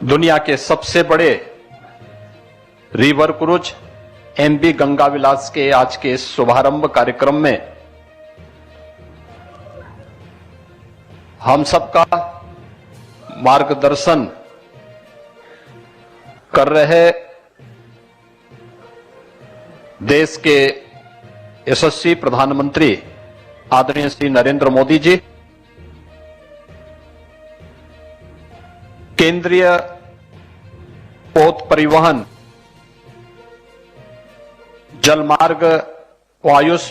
दुनिया के सबसे बड़े रिवर क्रूज एमवी गंगा विलास के आज के शुभारंभ कार्यक्रम में हम सबका मार्गदर्शन कर रहे देश के यशस्वी प्रधानमंत्री आदरणीय श्री नरेंद्र मोदी जी, केंद्रीय पोत परिवहन, जलमार्ग व आयुष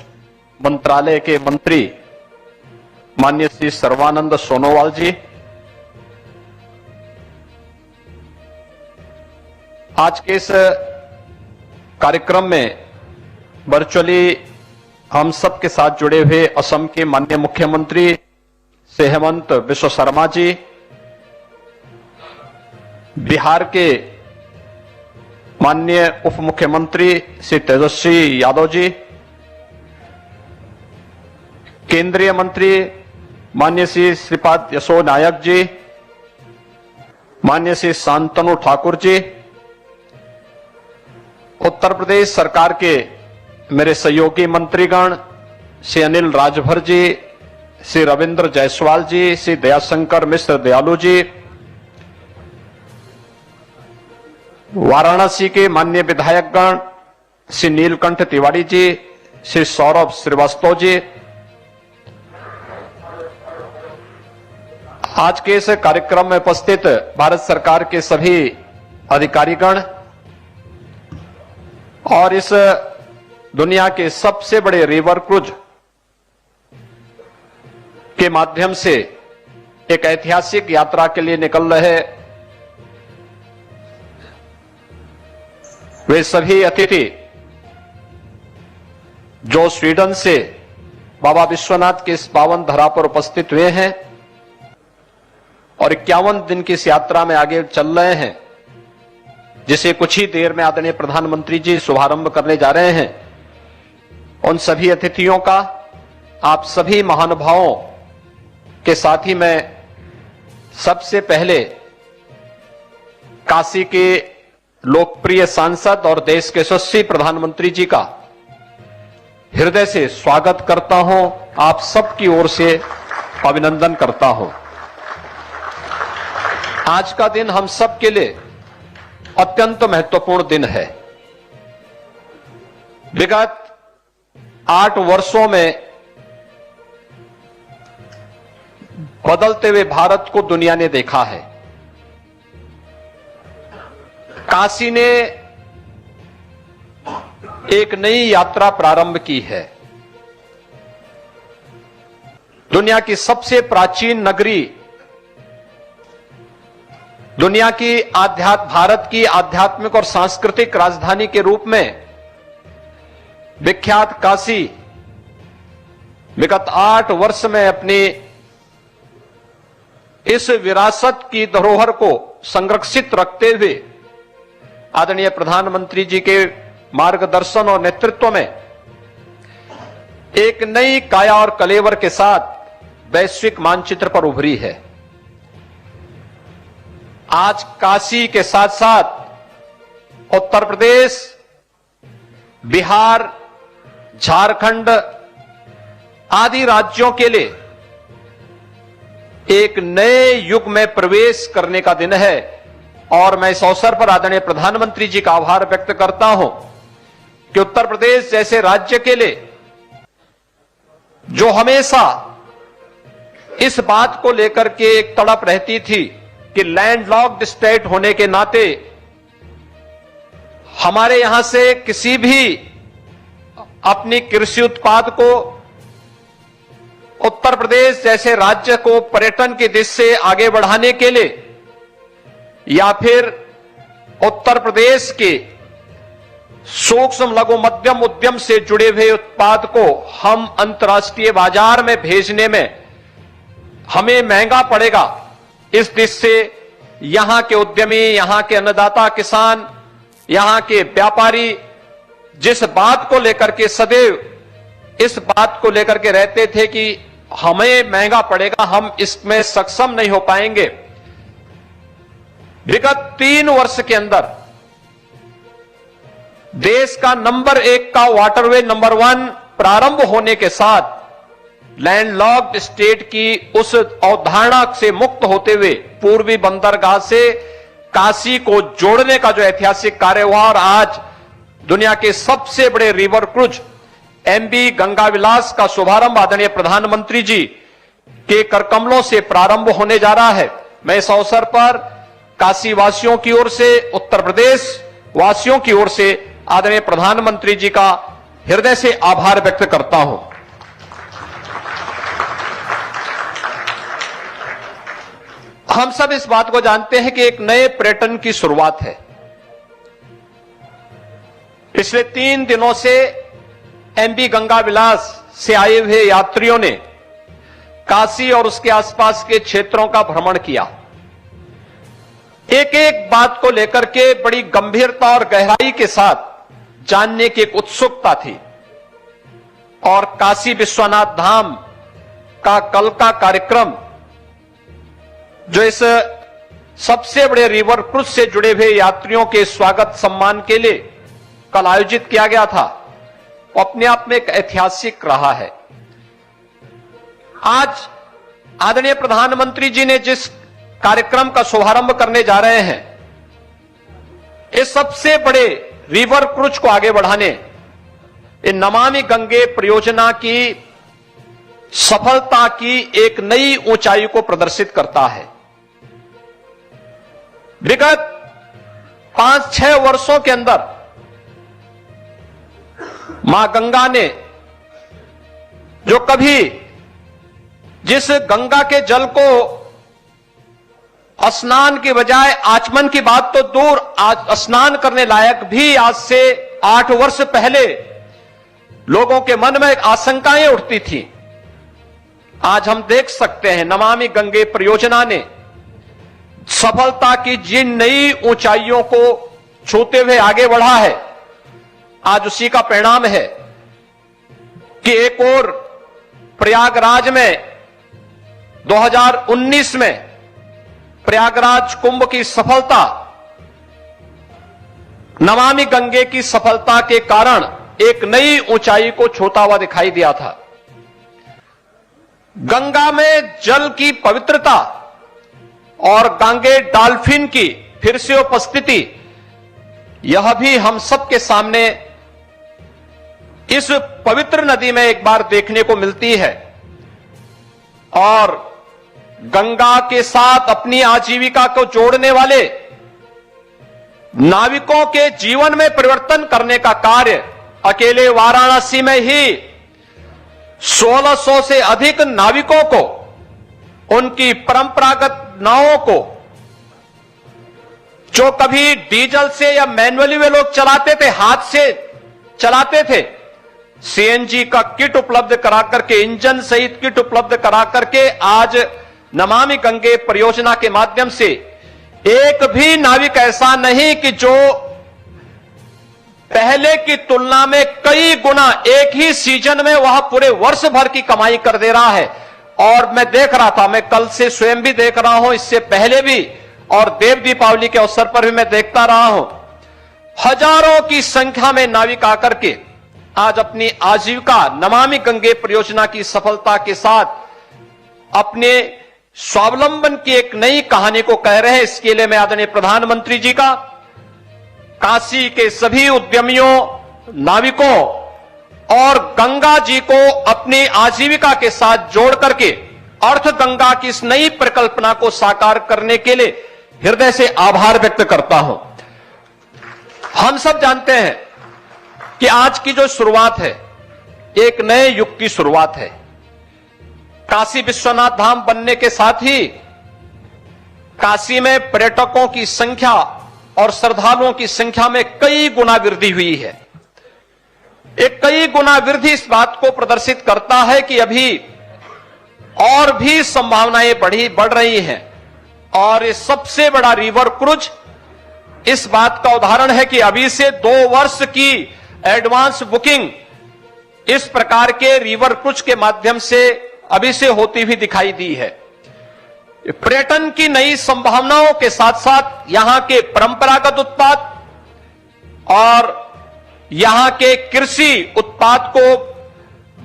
मंत्रालय के मंत्री माननीय श्री सर्बानंद सोनोवाल जी, आज के इस कार्यक्रम में वर्चुअली हम सब के साथ जुड़े हुए असम के माननीय मुख्यमंत्री श्री हेमंत बिश्व शर्मा जी, बिहार के माननीय उप मुख्यमंत्री श्री तेजस्वी यादव जी, केंद्रीय मंत्री माननीय श्री श्रीपाद यसो नायक जी, माननीय श्री शांतनु ठाकुर जी, उत्तर प्रदेश सरकार के मेरे सहयोगी मंत्रीगण श्री अनिल राजभर जी, श्री रविंद्र जायसवाल जी, श्री दयाशंकर मिश्र दयालु जी, वाराणसी के माननीय विधायकगण श्री नीलकंठ तिवारी जी, श्री सौरभ श्रीवास्तव जी, आज के इस कार्यक्रम में उपस्थित भारत सरकार के सभी अधिकारीगण और इस दुनिया के सबसे बड़े रिवर क्रूज के माध्यम से एक ऐतिहासिक यात्रा के लिए निकल रहे वे सभी अतिथि जो स्वीडन से बाबा विश्वनाथ के इस पावन धरा पर उपस्थित हुए हैं और 51 दिन की इस यात्रा में आगे चल रहे हैं, जिसे कुछ ही देर में आदरणीय प्रधानमंत्री जी शुभारंभ करने जा रहे हैं, उन सभी अतिथियों का आप सभी महानुभावों के साथ ही मैं सबसे पहले काशी के लोकप्रिय सांसद और देश के यशस्वी प्रधानमंत्री जी का हृदय से स्वागत करता हूं, आप सबकी ओर से अभिनंदन करता हूं। आज का दिन हम सब के लिए अत्यंत महत्वपूर्ण दिन है। विगत 8 वर्षों में बदलते हुए भारत को दुनिया ने देखा है। काशी ने एक नई यात्रा प्रारंभ की है। दुनिया की सबसे प्राचीन नगरी, दुनिया की भारत की आध्यात्मिक और सांस्कृतिक राजधानी के रूप में विख्यात काशी विगत 8 वर्ष में अपनी इस विरासत की धरोहर को संरक्षित रखते हुए आदरणीय प्रधानमंत्री जी के मार्गदर्शन और नेतृत्व में एक नई काया और कलेवर के साथ वैश्विक मानचित्र पर उभरी है। आज काशी के साथ साथ उत्तर प्रदेश, बिहार, झारखंड आदि राज्यों के लिए एक नए युग में प्रवेश करने का दिन है और मैं इस अवसर पर आदरणीय प्रधानमंत्री जी का आभार व्यक्त करता हूं कि उत्तर प्रदेश जैसे राज्य के लिए जो हमेशा इस बात को लेकर के एक तड़प रहती थी कि लैंडलॉक्ड स्टेट होने के नाते हमारे यहां से किसी भी अपनी कृषि उत्पाद को उत्तर प्रदेश जैसे राज्य को पर्यटन की दिशा से आगे बढ़ाने के लिए या फिर उत्तर प्रदेश के सूक्ष्म लघु मध्यम उद्यम से जुड़े हुए उत्पाद को हम अंतर्राष्ट्रीय बाजार में भेजने में हमें महंगा पड़ेगा, इस दिशा से यहां के उद्यमी, यहां के अन्नदाता किसान, यहां के व्यापारी जिस बात को लेकर के सदैव इस बात को लेकर के रहते थे कि हमें महंगा पड़ेगा, हम इसमें सक्षम नहीं हो पाएंगे, विगत 3 वर्ष के अंदर देश का नंबर 1 का वाटरवे नंबर 1 प्रारंभ होने के साथ लैंडलॉक्ड स्टेट की उस अवधारणा से मुक्त होते हुए पूर्वी बंदरगाह से काशी को जोड़ने का जो ऐतिहासिक कार्य हुआ और आज दुनिया के सबसे बड़े रिवर क्रूज एमबी गंगा विलास का शुभारंभ आदरणीय प्रधानमंत्री जी के करकमलों से प्रारंभ होने जा रहा है। मैं इस अवसर पर काशी वासियों की ओर से, उत्तर प्रदेश वासियों की ओर से आदरणीय प्रधानमंत्री जी का हृदय से आभार व्यक्त करता हूं। हम सब इस बात को जानते हैं कि एक नए पर्यटन की शुरुआत है। पिछले 3 दिनों से एमबी गंगा विलास से आए हुए यात्रियों ने काशी और उसके आसपास के क्षेत्रों का भ्रमण किया। एक एक बात को लेकर के बड़ी गंभीरता और गहराई के साथ जानने की एक उत्सुकता थी और काशी विश्वनाथ धाम का कल का कार्यक्रम जो इस सबसे बड़े रिवर क्रूज से जुड़े हुए यात्रियों के स्वागत सम्मान के लिए कल आयोजित किया गया था, अपने आप में एक ऐतिहासिक रहा है। आज आदरणीय प्रधानमंत्री जी ने जिस कार्यक्रम का शुभारंभ करने जा रहे हैं, इस सबसे बड़े रिवर क्रूज को आगे बढ़ाने इन नमामि गंगे परियोजना की सफलता की एक नई ऊंचाई को प्रदर्शित करता है। विगत 5-6 वर्षों के अंदर मां गंगा ने जो कभी जिस गंगा के जल को स्नान के बजाय आचमन की बात तो दूर, आज स्नान करने लायक भी आज से 8 वर्ष पहले लोगों के मन में आशंकाएं उठती थी, आज हम देख सकते हैं नमामि गंगे परियोजना ने सफलता की जिन नई ऊंचाइयों को छूते हुए आगे बढ़ा है, आज उसी का परिणाम है कि एक और प्रयागराज में 2019 में प्रयागराज कुंभ की सफलता नमामि गंगे की सफलता के कारण एक नई ऊंचाई को छूता हुआ दिखाई दिया था। गंगा में जल की पवित्रता और गांगे डॉल्फिन की फिर से उपस्थिति, यह भी हम सबके सामने इस पवित्र नदी में एक बार देखने को मिलती है और गंगा के साथ अपनी आजीविका को जोड़ने वाले नाविकों के जीवन में परिवर्तन करने का कार्य अकेले वाराणसी में ही 1600 से अधिक नाविकों को, उनकी परंपरागत नावों को जो कभी डीजल से या मैनुअली वे लोग चलाते थे, हाथ से चलाते थे, सीएनजी का किट उपलब्ध करा करके, इंजन सहित किट उपलब्ध करा करके आज नमामि गंगे परियोजना के माध्यम से एक भी नाविक ऐसा नहीं कि जो पहले की तुलना में कई गुना एक ही सीजन में वह पूरे वर्ष भर की कमाई कर दे रहा है। और मैं देख रहा था, मैं कल से स्वयं भी देख रहा हूं, इससे पहले भी और देव दीपावली के अवसर पर भी मैं देखता रहा हूं, हजारों की संख्या में नाविक आकर के आज अपनी आजीविका नमामि गंगे परियोजना की सफलता के साथ अपने स्वावलंबन की एक नई कहानी को कह रहे हैं। इसके लिए मैं आदरणीय प्रधानमंत्री जी का, काशी के सभी उद्यमियों, नाविकों और गंगा जी को अपनी आजीविका के साथ जोड़ करके अर्थ गंगा की इस नई परिकल्पना को साकार करने के लिए हृदय से आभार व्यक्त करता हूं। हम सब जानते हैं कि आज की जो शुरुआत है, एक नए युग की शुरुआत है। काशी विश्वनाथ धाम बनने के साथ ही काशी में पर्यटकों की संख्या और श्रद्धालुओं की संख्या में कई गुना वृद्धि हुई है। एक कई गुना वृद्धि इस बात को प्रदर्शित करता है कि अभी और भी संभावनाएं बढ़ रही हैं और ये सबसे बड़ा रिवर क्रूज इस बात का उदाहरण है कि अभी से 2 वर्ष की एडवांस बुकिंग इस प्रकार के रिवर क्रूज के माध्यम से अभी से होती हुई दिखाई दी है। पर्यटन की नई संभावनाओं के साथ साथ यहां के परंपरागत उत्पाद और यहां के कृषि उत्पाद को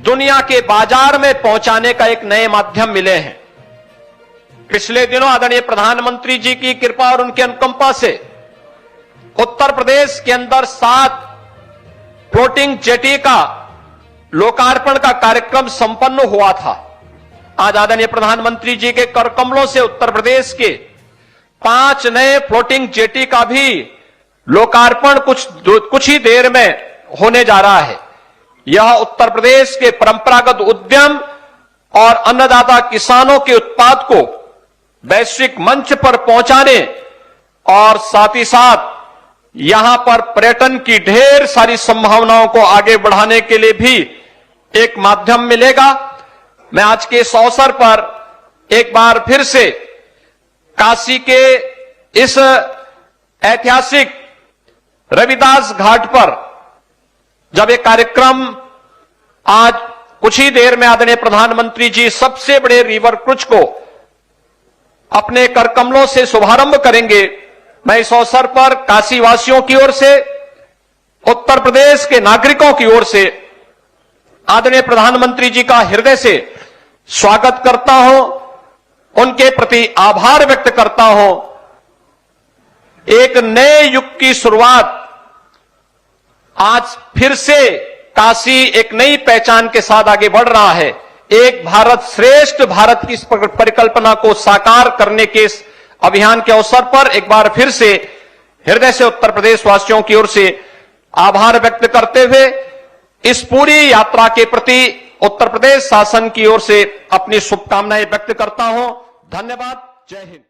दुनिया के बाजार में पहुंचाने का एक नए माध्यम मिले हैं। पिछले दिनों आदरणीय प्रधानमंत्री जी की कृपा और उनके अनुकंपा से उत्तर प्रदेश के अंदर 7 फ्लोटिंग जेटी का लोकार्पण का कार्यक्रम संपन्न हुआ था। आज आदरणीय प्रधानमंत्री जी के कर कमलों से उत्तर प्रदेश के 5 नए फ्लोटिंग जेटी का भी लोकार्पण कुछ ही देर में होने जा रहा है। यह उत्तर प्रदेश के परंपरागत उद्यम और अन्नदाता किसानों के उत्पाद को वैश्विक मंच पर पहुंचाने और साथ ही साथ यहां पर पर्यटन की ढेर सारी संभावनाओं को आगे बढ़ाने के लिए भी एक माध्यम मिलेगा। मैं आज के इस अवसर पर एक बार फिर से काशी के इस ऐतिहासिक रविदास घाट पर जब एक कार्यक्रम आज कुछ ही देर में आदरणीय प्रधानमंत्री जी सबसे बड़े रिवर क्रूज को अपने कर कमलों से शुभारंभ करेंगे, मैं इस अवसर पर काशी वासियों की ओर से, उत्तर प्रदेश के नागरिकों की ओर से आदरणीय प्रधानमंत्री जी का हृदय से स्वागत करता हूं, उनके प्रति आभार व्यक्त करता हूं। एक नए युग की शुरुआत आज फिर से काशी एक नई पहचान के साथ आगे बढ़ रहा है। एक भारत श्रेष्ठ भारत की इस परिकल्पना को साकार करने के इस अभियान के अवसर पर एक बार फिर से हृदय से उत्तर प्रदेश वासियों की ओर से आभार व्यक्त करते हुए इस पूरी यात्रा के प्रति उत्तर प्रदेश शासन की ओर से अपनी शुभकामनाएं व्यक्त करता हूं। धन्यवाद। जय हिंद।